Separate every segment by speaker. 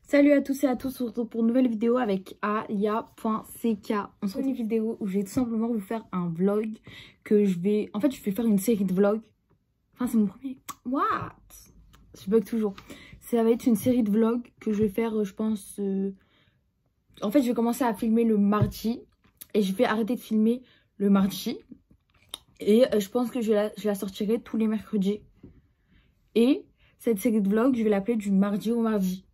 Speaker 1: Salut à tous et à tous, on se retrouve pour une nouvelle vidéo avec Aya.ck. On se retrouve une vidéo où je vais tout simplement vous faire un vlog que je vais... En fait, je vais faire une série de vlogs. Enfin, c'est mon premier... What? Je bug toujours. Ça va être une série de vlogs que je vais faire, je pense... En fait, je vais commencer à filmer le mardi et je vais arrêter de filmer le mardi. Et je pense que je la sortirai tous les mercredis. Et cette série de vlogs, je vais l'appeler du mardi au mardi.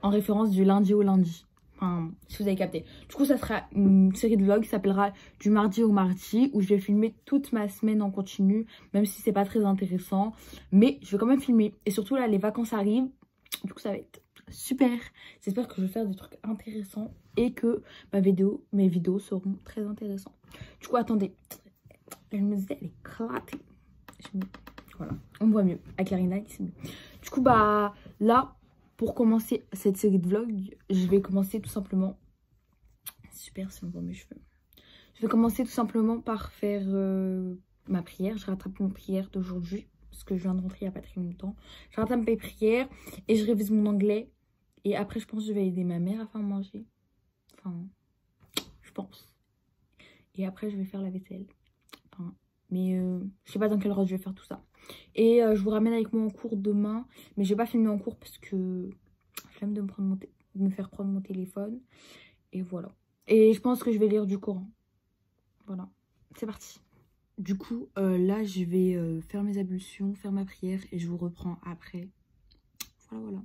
Speaker 1: En référence du lundi au lundi. Enfin, si vous avez capté. Du coup, ça sera une série de vlogs qui s'appellera du mardi au mardi, où je vais filmer toute ma semaine en continu, même si c'est pas très intéressant. Mais je vais quand même filmer. Et surtout, là, les vacances arrivent. Du coup, ça va être super. J'espère que je vais faire des trucs intéressants et que mes vidéos seront très intéressantes. Du coup, attendez. Je me disais, elle est éclatée. Voilà, on me voit mieux. Avec la Rina, c'est mieux. Du coup, bah, là... Pour commencer cette série de vlogs, je vais commencer tout simplement... Super, si on voit mes cheveux. Je vais commencer tout simplement par faire ma prière. Je rattrape mes prières d'aujourd'hui, parce que je viens de rentrer il n'y a pas très longtemps. Je rattrape mes prières et je révise mon anglais. Et après, je pense que je vais aider ma mère à faire manger. Enfin, je pense. Et après, je vais faire la vaisselle. Enfin, mais je sais pas dans quel ordre je vais faire tout ça. Et je vous ramène avec moi en cours demain. Mais je vais pas filmer en cours parce que flemme de me faire prendre mon téléphone. Et voilà. Et je pense que je vais lire du Coran. Voilà. C'est parti. Du coup, là, je vais faire mes ablutions, faire ma prière. Et je vous reprends après. Voilà.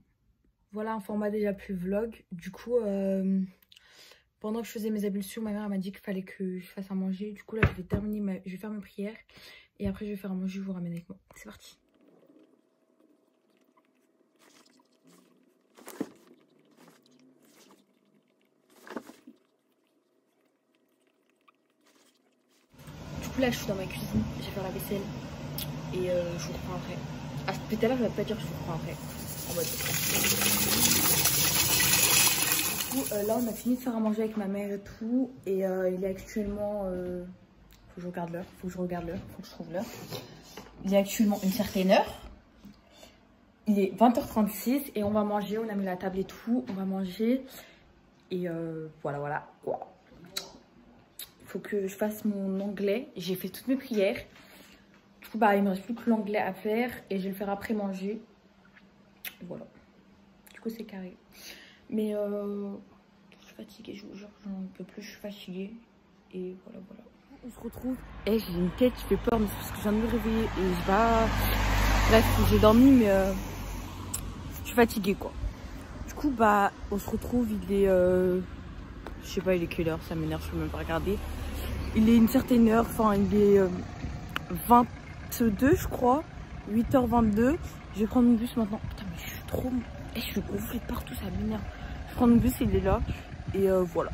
Speaker 1: Voilà un format déjà plus vlog. Du coup, pendant que je faisais mes ablutions, ma mère m'a dit qu'il fallait que je fasse à manger. Du coup, là, je vais faire ma prière. Et après, je vais faire à manger, je vous ramène avec moi. C'est parti. Du coup, là, je suis dans ma cuisine. Je vais faire la vaisselle. Et je vous reprends après. Ah, peut-être là, je vais pas dire que je vous reprends après. En mode... Du coup, là, on a fini de faire à manger avec ma mère et tout. Et il est actuellement... Faut que je regarde l'heure. Faut que je trouve l'heure. Il est actuellement une certaine heure. Il est 20h36 et on va manger. On a mis la table et tout. On va manger. Et voilà. Il faut que je fasse mon anglais. J'ai fait toutes mes prières. Du coup, bah, il me reste plus que l'anglais à faire. Et je vais le faire après manger. Voilà. Du coup, c'est carré. Mais je suis fatiguée, je vous jure. J'en peux plus, je suis fatiguée. Et voilà. On se retrouve. Et j'ai une tête qui fait peur, mais c'est parce que je viens de me réveiller. Et je vais... Bref, j'ai dormi, mais je suis fatiguée, quoi. Du coup, bah, on se retrouve. Il est... Je sais pas, il est quelle heure, ça m'énerve, je peux même pas regarder. Il est une certaine heure, enfin, il est 22, je crois. 8h22. Je vais prendre mon bus maintenant. Putain, mais je suis trop... je suis gonflée de partout, ça m'énerve. Je prends mon bus, il est là. Et voilà.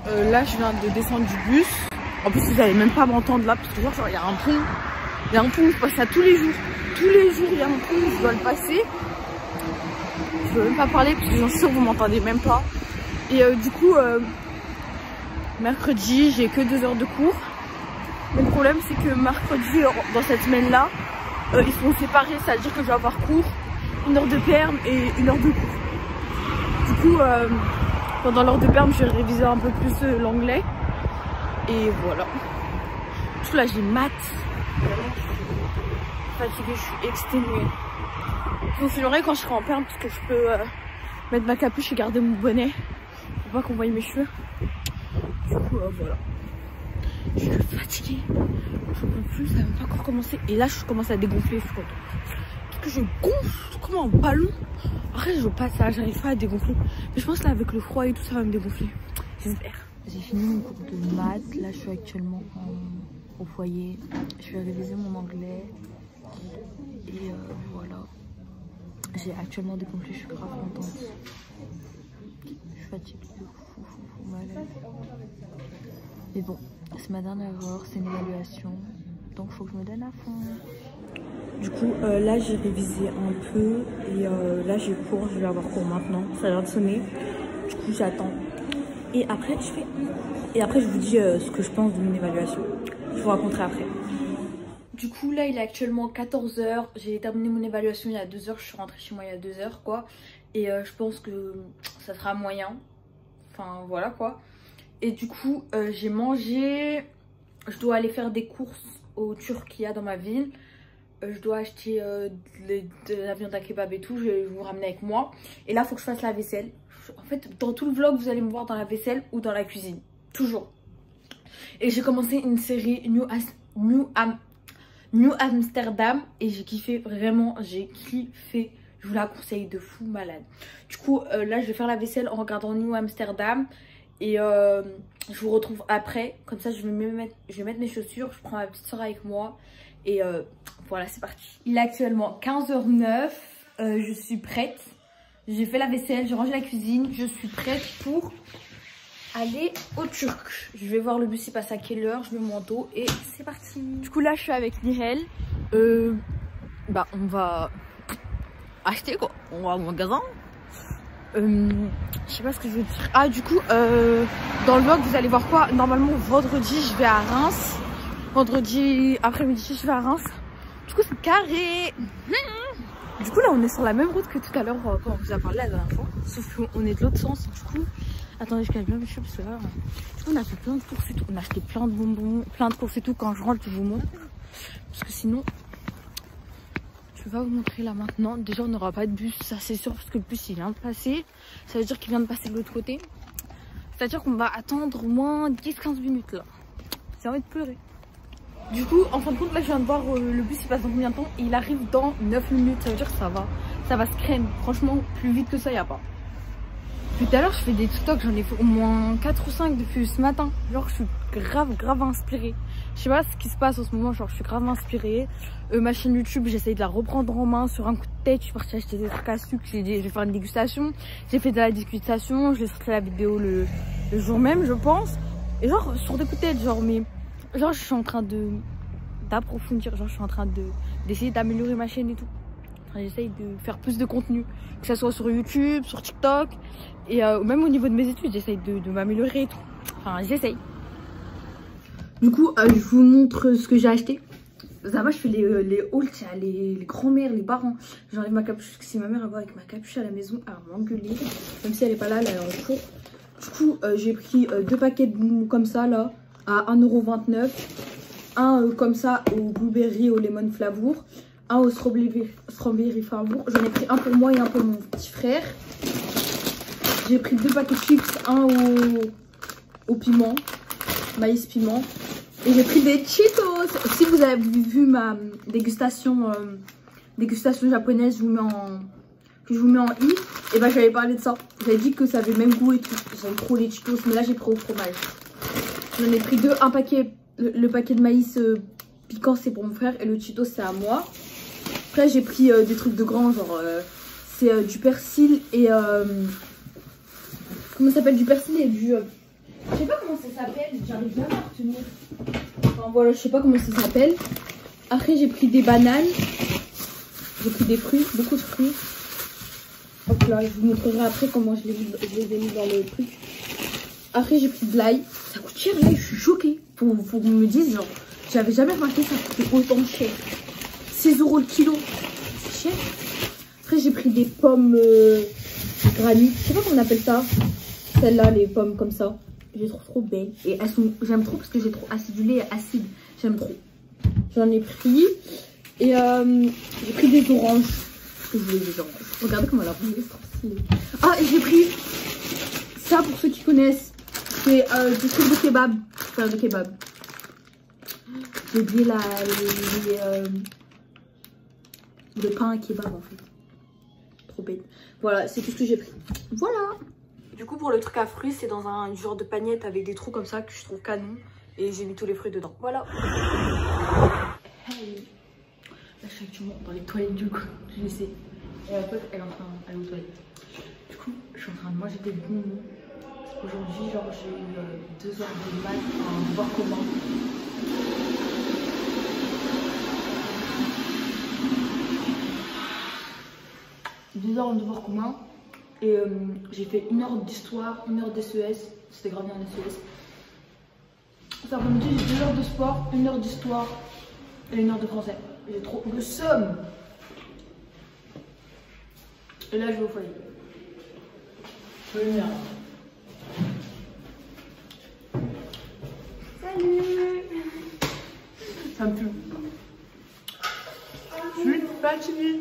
Speaker 1: Là, je viens de descendre du bus. En plus, vous allez même pas m'entendre là, parce que genre, il y a un pont. Il y a un pont, je passe ça tous les jours. Tous les jours, il y a un pont, je dois le passer. Je veux même pas parler, parce que j'en suis sûre, vous m'entendez même pas. Et du coup, mercredi, j'ai que 2 heures de cours. Mais le problème, c'est que mercredi, dans cette semaine-là, ils seront séparés. Ça veut dire que je vais avoir cours, 1 heure de perm et 1 heure de cours. Du coup, pendant l'heure de perm, je vais réviser un peu plus l'anglais. Et voilà. Du coup, là, j'ai maths. Vraiment, je suis fatiguée, je suis exténuée. Je vous filmerai quand je serai en perm parce que je peux mettre ma capuche et garder mon bonnet pour pas qu'on voie mes cheveux. Du coup, voilà. Je suis fatiguée. Je peux plus, ça n'a même pas encore commencé. Et là, je commence à dégonfler, je suis contente. Parce que je gonfle comme un ballon. Après, je veux pas ça, j'arrive pas à dégonfler. Mais je pense là, avec le froid et tout, ça va me dégonfler. J'espère. J'ai fini mon cours de maths. Là, je suis actuellement au foyer. Je vais réviser mon anglais. Et voilà. J'ai actuellement dégonflé, je suis grave contente. Je suis fatiguée de fou, malade. Mais bon, c'est ma dernière heure, c'est une évaluation. Donc, il faut que je me donne à fond. Du coup, là, j'ai révisé un peu. Et là, j'ai cours, je vais avoir cours maintenant. Ça a l'air de sonner. Du coup, j'attends. Et après, je vous dis ce que je pense de mon évaluation. Je vous raconterai après. Du coup là il est actuellement 14 h. J'ai terminé mon évaluation il y a 2 h. Je suis rentrée chez moi il y a 2 h quoi. Et je pense que ça sera moyen. Enfin voilà quoi. Et du coup j'ai mangé. Je dois aller faire des courses au Turc qu'il y a dans ma ville. Je dois acheter de la viande à kebab et tout. Je vais vous ramener avec moi. Et là il faut que je fasse la vaisselle. En fait dans tout le vlog vous allez me voir dans la vaisselle ou dans la cuisine. Toujours. Et j'ai commencé une série New Amsterdam et j'ai kiffé, vraiment j'ai kiffé. Je vous la conseille de fou malade. Du coup là je vais faire la vaisselle en regardant New Amsterdam. Et je vous retrouve après. Comme ça je vais mettre mes chaussures. Je prends ma petite soeur avec moi. Et voilà c'est parti. Il est actuellement 15 h 09. Je suis prête. J'ai fait la vaisselle, j'ai rangé la cuisine. Je suis prête pour aller au Turc. Je vais voir le bus il passe à quelle heure. Je mets mon manteau et c'est parti. Du coup là je suis avec Nihel. Bah on va acheter quoi. On va au magasin. Je sais pas ce que je veux dire. Ah du coup dans le vlog vous allez voir quoi. Normalement vendredi je vais à Reims. Vendredi après-midi je vais à Reims. Du coup c'est carré. Du coup là on est sur la même route que tout à l'heure quand on vous a parlé la dernière fois. Sauf qu'on est de l'autre sens. Du coup attendez je calme bien mes cheveux parce que là du coup on a fait plein de courses et tout. On a acheté plein de bonbons, plein de courses et tout. Quand je rentre je vous montre. Parce que sinon je vais pas vous montrer là maintenant. Déjà on n'aura pas de bus, ça c'est sûr parce que le bus il vient de passer. Ça veut dire qu'il vient de passer de l'autre côté. C'est à dire qu'on va attendre au moins 10-15 minutes là. J'ai envie de pleurer. Du coup en fin de compte là je viens de voir le bus il passe dans combien de temps. Il arrive dans 9 minutes. Ça veut dire que ça va se crème. Franchement plus vite que ça y a pas. Tout à l'heure je fais des TikTok, j'en ai fait au moins 4 ou 5 depuis ce matin. Genre je suis grave inspirée. Je sais pas ce qui se passe en ce moment, genre je suis grave inspirée. Ma chaîne YouTube j'essaye de la reprendre en main sur un coup de tête. Je suis partie acheter des trucs à sucre, je vais faire une dégustation. J'ai fait de la dégustation, j'ai sorti la vidéo le jour même je pense. Et genre sur des coups de tête genre mais genre je suis en train d'approfondir, genre je suis en train d'essayer d'améliorer ma chaîne et tout. J'essaye de faire plus de contenu, que ce soit sur YouTube, sur TikTok et même au niveau de mes études, j'essaye de m'améliorer et tout. Enfin, j'essaye. Du coup, je vous montre ce que j'ai acheté. Ça va, je fais les hauls, les grands-mères, les parents. J'enlève ma capuche parce que si ma mère va avec ma capuche à la maison, elle va m'engueuler. Même si elle est pas là, elle est en cours. Du coup, j'ai pris 2 paquets de bonbons comme ça là, à 1,29 €. Un comme ça au blueberry, au lemon flavour. Un au strawberry flavour. J'en ai pris un pour moi et un pour mon petit frère. J'ai pris 2 paquets de chips, un au piment, maïs piment. Et j'ai pris des Cheetos. Si vous avez vu ma dégustation japonaise, je vous mets en i. Et bah j'avais parlé de ça. J'avais dit que ça avait le même goût et tout. J'aime trop les Cheetos, mais là j'ai pris au fromage. J'en ai pris 2, un paquet, le paquet de maïs piquant c'est pour mon frère et le Cheetos c'est à moi. Après j'ai pris des trucs de grand genre c'est du persil et comment ça s'appelle, du persil et du je sais pas comment ça s'appelle, j'arrive jamais à retenir. Enfin voilà, je sais pas comment ça s'appelle. Après j'ai pris des bananes, j'ai pris des fruits, beaucoup de fruits. Hop là, je vous montrerai après comment je les ai mis dans le truc. Après j'ai pris de l'ail, ça coûte cher l'ail, je suis choquée. Faut qu'on me dise genre, j'avais jamais remarqué ça coûtait autant cher. 6 € le kilo, c'est cher. Après j'ai pris des pommes granit, je sais pas comment on appelle ça. Celles-là, les pommes comme ça. Je les trouve trop belles. Et elles sont, j'aime trop parce que j'ai trop acidulé et acide. J'aime trop. J'en ai pris. Et j'ai pris des oranges. Parce que je voulais des oranges. Regardez comment elle a brûlé, c'est trop stylé. Ah, et j'ai pris ça pour ceux qui connaissent. C'est du truc de kebab. Enfin, de kebab. J'ai oublié le pain à kebab en fait. Trop bête. Voilà, c'est tout ce que j'ai pris. Voilà. Du coup pour le truc à fruits c'est dans un genre de pagnette avec des trous comme ça que je trouve canon. Et j'ai mis tous les fruits dedans. Voilà. Hey. Là je suis actuellement dans les toilettes du coup. Je sais. Et la pote elle est en train d'aller aux toilettes. Du coup je suis en train de manger des bonbons. Aujourd'hui genre j'ai eu 2 heures de maths, un devoir commun. Deux heures de devoir commun. Et j'ai fait 1 heure d'histoire, 1 heure d'SES. C'était grave bien en SES. Ça après-midi, j'ai 2 heures de sport, 1 heure d'histoire, Et une heure de français. J'ai trop le seum. Et là, je vais au foyer. Je vais venir. Salut. Ça me pue. Je suis fatiguée.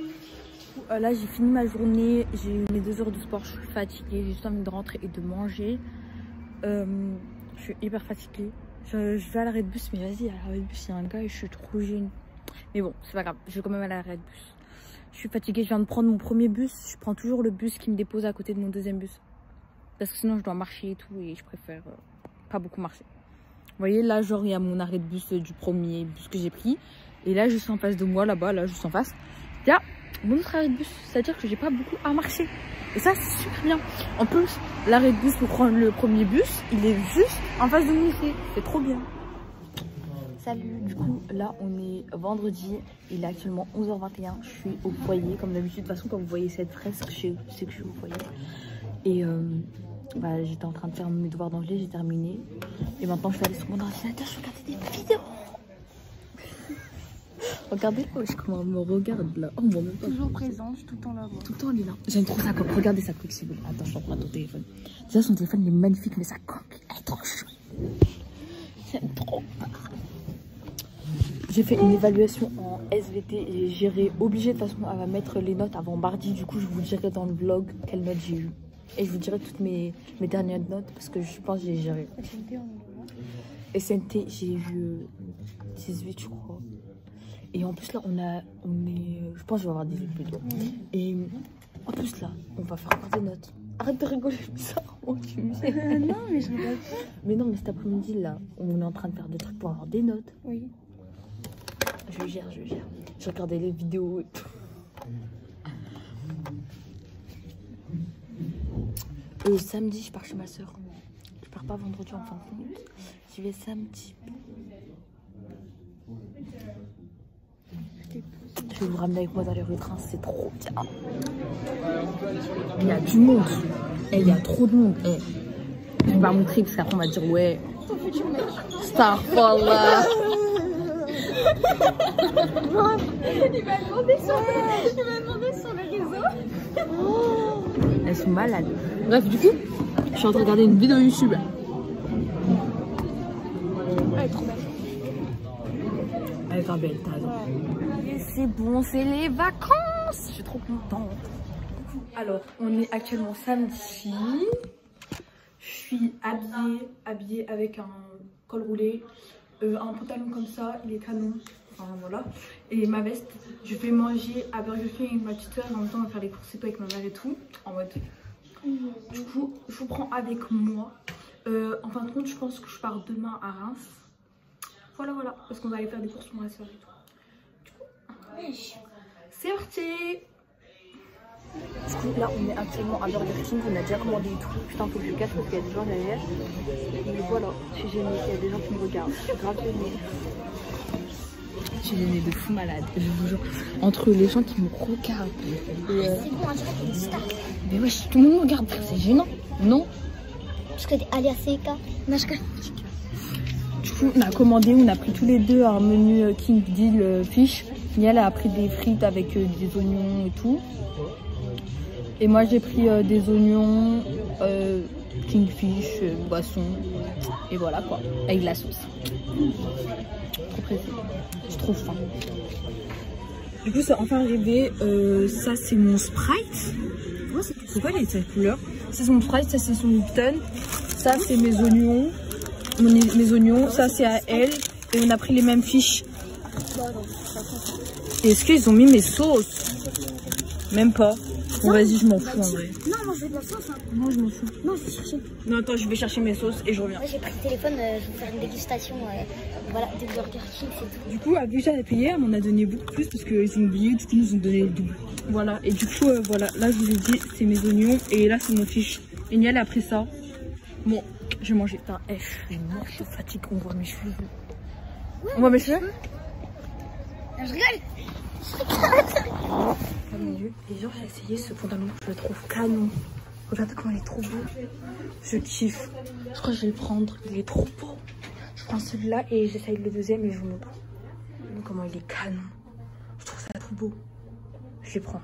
Speaker 1: Là, j'ai fini ma journée. J'ai eu mes 2 heures de sport. Je suis fatiguée. J'ai juste envie de rentrer et de manger. Je suis hyper fatiguée. Je vais à l'arrêt de bus, mais vas-y, à l'arrêt de bus, il y a un gars et je suis trop jeune. Mais bon, c'est pas grave, je vais quand même à l'arrêt de bus. Je suis fatiguée, je viens de prendre mon premier bus. Je prends toujours le bus qui me dépose à côté de mon deuxième bus. Parce que sinon, je dois marcher et tout et je préfère pas beaucoup marcher. Vous voyez, là, genre, il y a mon arrêt de bus du premier bus que j'ai pris. Et là, juste en face de moi, là-bas, là, juste en face, il y a mon autre arrêt de bus. C'est-à-dire que j'ai pas beaucoup à marcher. Et ça, c'est super bien. En plus, l'arrêt de bus pour prendre le premier bus, il est juste en face de mon lycée. C'est trop bien. Salut, du coup, là, on est vendredi. Il est actuellement 11h21. Je suis au foyer, comme d'habitude. De toute façon, quand vous voyez cette fresque, c'est que je suis au foyer. Et bah, j'étais en train de faire mes devoirs d'anglais, j'ai terminé. Et maintenant, je vais aller sur mon ordinateur, je vais regarder des vidéos. Regardez comment elle me regarde là. Oh, bon,
Speaker 2: toujours présente, tout le temps là.
Speaker 1: Tout le temps elle est là. J'aime trop sa coque. Regardez sa coque, c'est bon. Attends, je reprends ton téléphone. Déjà, son téléphone il est magnifique, mais sa coque, elle est trop chouette. J'aime trop. J'ai fait une évaluation en SVT et j'irai obligée. De toute façon, elle va mettre les notes avant mardi. Du coup, je vous dirai dans le vlog quelles notes j'ai eu. Et je vous dirai toutes mes dernières notes parce que je pense que j'ai géré. SNT, j'ai eu 18, je crois. Et en plus là, on est, je pense que je vais avoir 18 plutôt. Et en plus là, on va faire encore des notes. Arrête de rigoler, bizarrement, tu me sais.
Speaker 2: Non, mais je rigole pas.
Speaker 1: Mais non, mais cet après-midi là, on est en train de faire des trucs pour avoir des notes.
Speaker 2: Oui.
Speaker 1: Je gère. Je regardais les vidéos et tout. Et samedi, je pars chez ma soeur. Je pars pas vendredi en fin de compte. J'y vais samedi. Je vais vous ramener avec moi dans les rues de Reims, c'est trop bien. Il y a du monde. Il y a trop de monde. Je vais pas montrer parce qu'après on va dire ouais. Starfallah.
Speaker 2: Il m'a demandé sur les réseaux.
Speaker 1: Oh, elles sont malades. Bref, du coup, je suis en train de regarder une vidéo YouTube.
Speaker 2: Elle est trop belle.
Speaker 1: Elle est pas belle, t'as raison. Et c'est bon, c'est les vacances. Je suis trop contente. Alors, on est actuellement samedi. Je suis habillée avec un col roulé, un pantalon comme ça, il est canon. Enfin voilà. Et ma veste. Je vais manger à Burger King avec ma petite soeur. En même temps, on va faire les courses et tout avec ma mère et tout. En mode. Du coup, je vous prends avec moi. En fin de compte, je pense que je pars demain à Reims. Voilà. Parce qu'on va aller faire des courses pour ma soeur et tout. C'est parti. Du coup, là, on est actuellement à Burger King. On a déjà commandé et tout. Putain, faut que je casse parce qu'il y a des gens derrière. Et voilà, je suis gênée. Il y a des gens qui me regardent. Je suis grave gênée. Je suis gênée de fou malade. Je vous jure. Entre les gens qui me regardent.
Speaker 2: C'est bon, on dirait une star.
Speaker 1: Mais wesh, tout le monde me regarde. C'est gênant. Non?
Speaker 2: Parce que t'es allée à CK. Non, je
Speaker 1: Du coup, on a commandé, on a pris tous les deux un menu King Deal fish. Niel a pris des frites avec des oignons et tout. Et moi, j'ai pris des oignons, Kingfish, boisson. Et voilà quoi, avec la sauce. Trop pressé. J'ai trop faim. Du coup, c'est enfin arrivé. Ça, c'est mon Sprite. C'est quoi cette couleur? Ça, c'est mon Sprite, ça, c'est son Lipton. Ça, c'est mes oignons. Mes oignons, ça c'est à elle. Et on a pris les mêmes fiches. Est-ce qu'ils ont mis mes sauces? Même pas. Bon vas-y, je m'en fous en vrai.
Speaker 2: Non, moi je veux de la sauce. Hein.
Speaker 1: Non, je m'en fous.
Speaker 2: Non, je vais chercher.
Speaker 1: Non, attends, je vais chercher mes sauces et je reviens.
Speaker 2: Moi j'ai pris le téléphone, je vais vous faire une dégustation voilà, des Burger King, c'est tout.
Speaker 1: Du coup, vu que j'avais payé, elle m'en a donné beaucoup plus parce qu'ils ont oublié, du coup, ils nous ont donné le double. Voilà, et du coup, voilà, là je vous ai dit, c'est mes oignons et là c'est mon fiche. Et Niel a pris ça. Bon, je vais manger. Putain, je suis morte, je suis fatiguée, on voit mes cheveux. Ouais, on voit mes cheveux?
Speaker 2: Je rigole.
Speaker 1: Oh mon dieu, et genre j'ai essayé ce pantalon, je le trouve canon. Regardez comment il est trop beau. Je kiffe. Je crois que je vais le prendre, il est trop beau. Je prends celui-là et j'essaye le deuxième et je vous montre. Comment il est canon. Je trouve ça trop beau. Je les prends.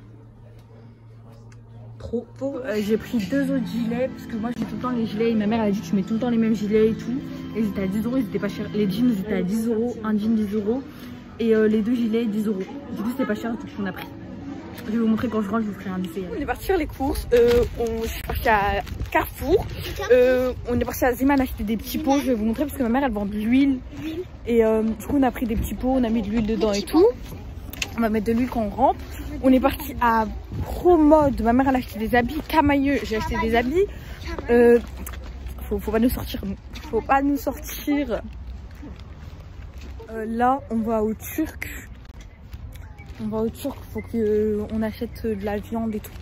Speaker 1: Trop beau. J'ai pris 2 autres gilets parce que moi j'ai tout le temps les gilets et ma mère elle a dit que je mets tout le temps les mêmes gilets et tout. Et ils étaient à 10 euros, ils étaient pas chers. Les jeans ils étaient à 10 euros, un jean 10 euros et les 2 gilets 10 euros. Du coup c'était pas cher, donc on a pris. Je vais vous montrer quand je rentre, je vous ferai un essai. On est parti faire les courses. Je suis partie à Carrefour. On est parti à Zeman acheter des petits pots. Je vais vous montrer parce que ma mère elle vend de l'huile. Et du coup on a pris des petits pots, on a mis de l'huile dedans et tout. On va mettre de l'huile quand on rentre. On est parti à Promode. Ma mère elle a acheté des habits. Camailleux, j'ai acheté des habits. Faut pas nous sortir. Faut pas nous sortir. Là on va au Turc. On va au Turc, faut qu'on achète de la viande et tout.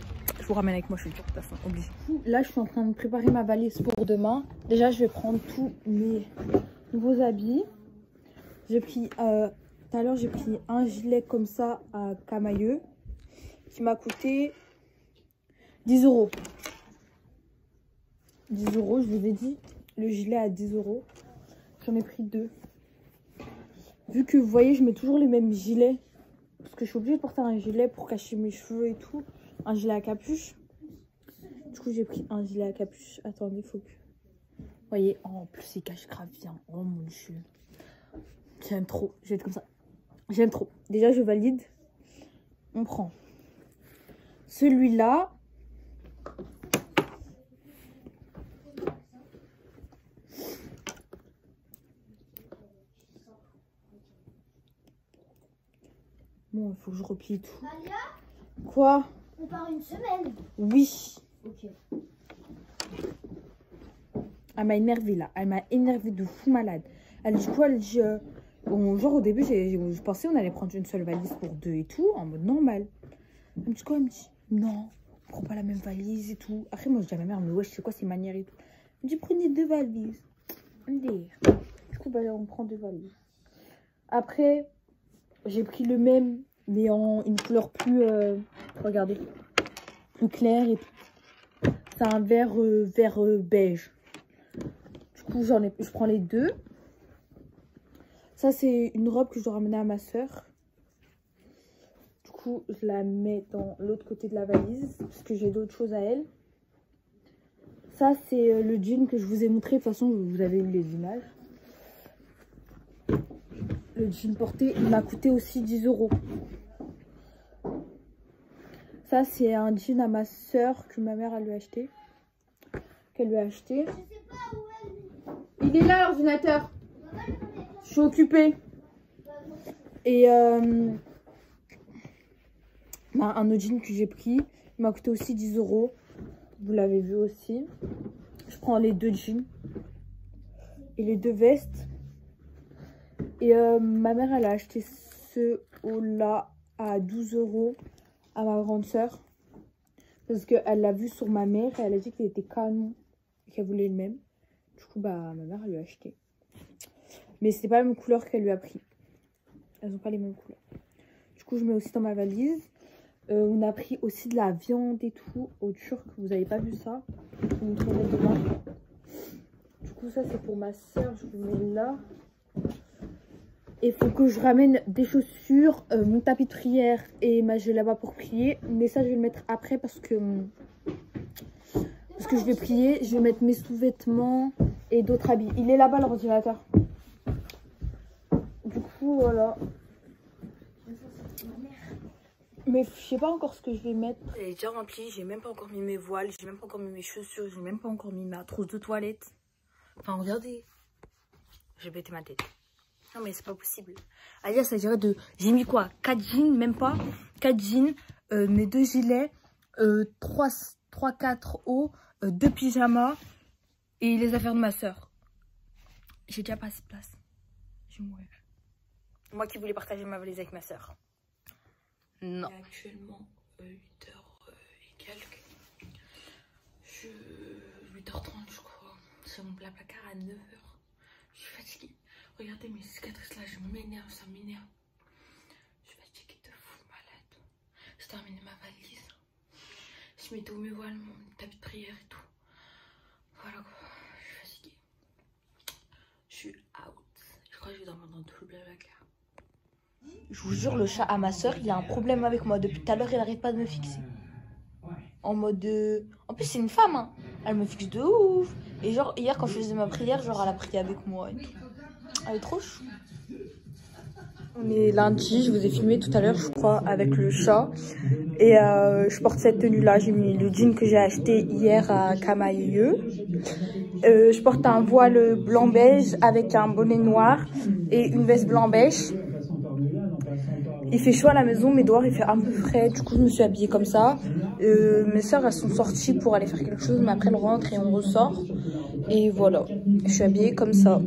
Speaker 1: Je vous ramène avec moi, je suis turque, de toute façon, obligée. Là, je suis en train de préparer ma valise pour demain. Déjà, je vais prendre tous mes nouveaux habits. J'ai pris, tout à l'heure, j'ai pris un gilet comme ça à Camailleux qui m'a coûté 10 euros. 10 euros, je vous ai dit, le gilet à 10 euros. J'en ai pris 2. Vu que vous voyez, je mets toujours les mêmes gilets. Parce que je suis obligée de porter un gilet pour cacher mes cheveux et tout. Un gilet à capuche. Du coup, j'ai pris un gilet à capuche. Attendez, faut que... Vous voyez, oh, en plus, il cache grave bien. Oh mon dieu. J'aime trop. Je vais être comme ça. J'aime trop. Déjà, je valide. On prend celui-là. Bon, il faut que je replie tout.
Speaker 2: Alia,
Speaker 1: Quoi?
Speaker 2: on part une semaine.
Speaker 1: Oui.
Speaker 2: Ok.
Speaker 1: Elle m'a énervée là. Elle m'a énervée de fou malade. Elle dit quoi? Elle dit... bon, genre au début, je pensais on allait prendre une seule valise pour 2 et tout. En mode normal. Elle me dit quoi? Elle me dit non, on prend pas la même valise et tout. Après, moi je dis à ma mère, mais ouais, je sais quoi ces manières et tout. Elle me dit prenez 2 valises. Du coup, bah, on prend 2 valises. Après... J'ai pris le même, mais en une couleur plus, regardez, plus claire et tout. C'est un vert, beige. Du coup, je prends les 2. Ça, c'est une robe que je dois ramener à ma soeur. Du coup, je la mets dans l'autre côté de la valise, parce que j'ai d'autres choses à elle. Ça, c'est le jean que je vous ai montré. De toute façon, vous avez eu les images. Le jean porté, il m'a coûté aussi 10 euros. Ça, c'est un jean à ma soeur que ma mère a lui acheté. Qu'elle lui a acheté. Il est là, l'ordinateur. Je suis occupée. Et un autre jean que j'ai pris. Il m'a coûté aussi 10 euros. Vous l'avez vu aussi. Je prends les 2 jeans. Et les 2 vestes. Et ma mère, elle a acheté ce haut-là à 12 euros à ma grande soeur. Parce qu'elle l'a vu sur ma mère et elle a dit qu'il était canon. Et qu'elle voulait le même. Du coup, bah, ma mère, elle lui a acheté. Mais c'est pas la même couleur qu'elle lui a pris. Elles n'ont pas les mêmes couleurs. Du coup, je mets aussi dans ma valise. On a pris aussi de la viande et tout au Turc. Vous n'avez pas vu ça? Je vous montrerai demain. Du coup, ça, c'est pour ma soeur. Je vous mets là. Il faut que je ramène des chaussures, mon tapis de prière et ma gelée là-bas pour prier. Mais ça, je vais le mettre après parce que je vais prier. Je vais mettre mes sous-vêtements et d'autres habits. Il est là-bas, l'ordinateur. Du coup, voilà. Mais je sais pas encore ce que je vais mettre. Elle est déjà remplie. J'ai même pas encore mis mes voiles. J'ai même pas encore mis mes chaussures. J'ai même pas encore mis ma trousse de toilette. Enfin, regardez. J'ai bêté ma tête. Non mais c'est pas possible. Alia, ça dirait de... J'ai mis quoi? 4 jeans, même pas. 4 jeans, mes 2 gilets, 3-4 hauts, 2 pyjamas et les affaires de ma soeur. J'ai déjà pas assez de place. Je vais mourir. Moi qui voulais partager ma valise avec ma soeur. Non. Il est actuellement 8h et quelques. 8h30 je crois. C'est mon plat placard à 9h. Je suis fatiguée. Regardez mes cicatrices là, je m'énerve, ça m'énerve. Je suis fatiguée de fou malade. J'ai terminé ma valise. Je mets tous mes voiles, mon tapis de prière et tout. Voilà quoi, je suis fatiguée. Je suis out. Je crois que je vais dormir dans tout le blablacar. Je vous jure, le chat à ma soeur, il a un problème avec moi. Depuis tout à l'heure, il n'arrête pas de me fixer. En mode... En plus, c'est une femme, hein. Elle me fixe de ouf. Et genre, hier, quand je faisais ma prière, genre, elle a prié avec moi et tout. Elle est trop chou. On est lundi, je vous ai filmé tout à l'heure, je crois, avec le chat. Et je porte cette tenue-là. J'ai mis le jean que j'ai acheté hier à Camailleux. Je porte un voile blanc-beige avec un bonnet noir et une veste blanc-beige. Il fait chaud à la maison, mais dehors il fait un peu frais. Du coup, je me suis habillée comme ça. Mes soeurs, elles sont sorties pour aller faire quelque chose, mais après elles rentrent et on ressort. Et voilà, je suis habillée comme ça.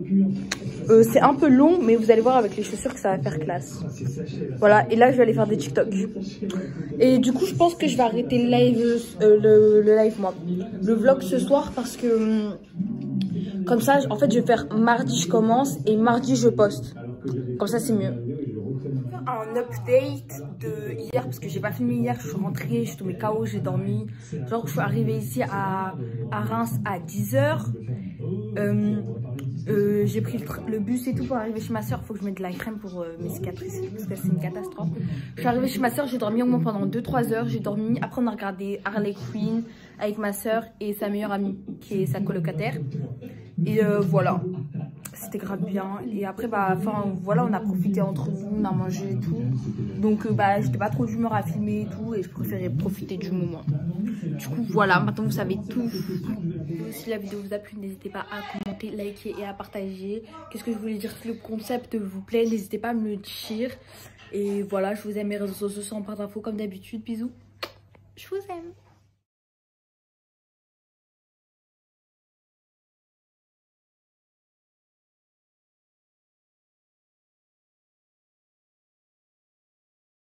Speaker 1: C'est un peu long, mais vous allez voir avec les chaussures que ça va faire classe. Voilà, et là je vais aller faire des TikTok. Et du coup, je pense que je vais arrêter le live, le vlog ce soir parce que comme ça, en fait, je vais faire mardi je commence et mardi je poste. Comme ça, c'est mieux. Un update de hier parce que j'ai pas filmé hier. Je suis rentrée, je suis tombée KO, j'ai dormi. Genre, je suis arrivée ici à Reims à 10 h. J'ai pris le bus et tout pour arriver chez ma soeur. Faut que je mette de la crème pour mes cicatrices parce que c'est une catastrophe. Je suis arrivée chez ma soeur, j'ai dormi au moins pendant 2-3 heures. J'ai dormi. Après, on a regardé Harley Quinn avec ma soeur et sa meilleure amie qui est sa colocataire. Et voilà, c'était grave bien. Et après, bah, voilà, on a profité entre nous, on a mangé et tout. Donc, bah, j'étais pas trop d'humeur à filmer et tout. Et je préférais profiter du moment. Du coup, voilà, maintenant vous savez tout. Si la vidéo vous a plu, n'hésitez pas à commenter, liker et à partager. Qu'est-ce que je voulais dire? Si le concept vous plaît, n'hésitez pas à me le dire. Et voilà, je vous aime, mes réseaux sociaux, sans part d'infos comme d'habitude. Bisous. Je vous aime.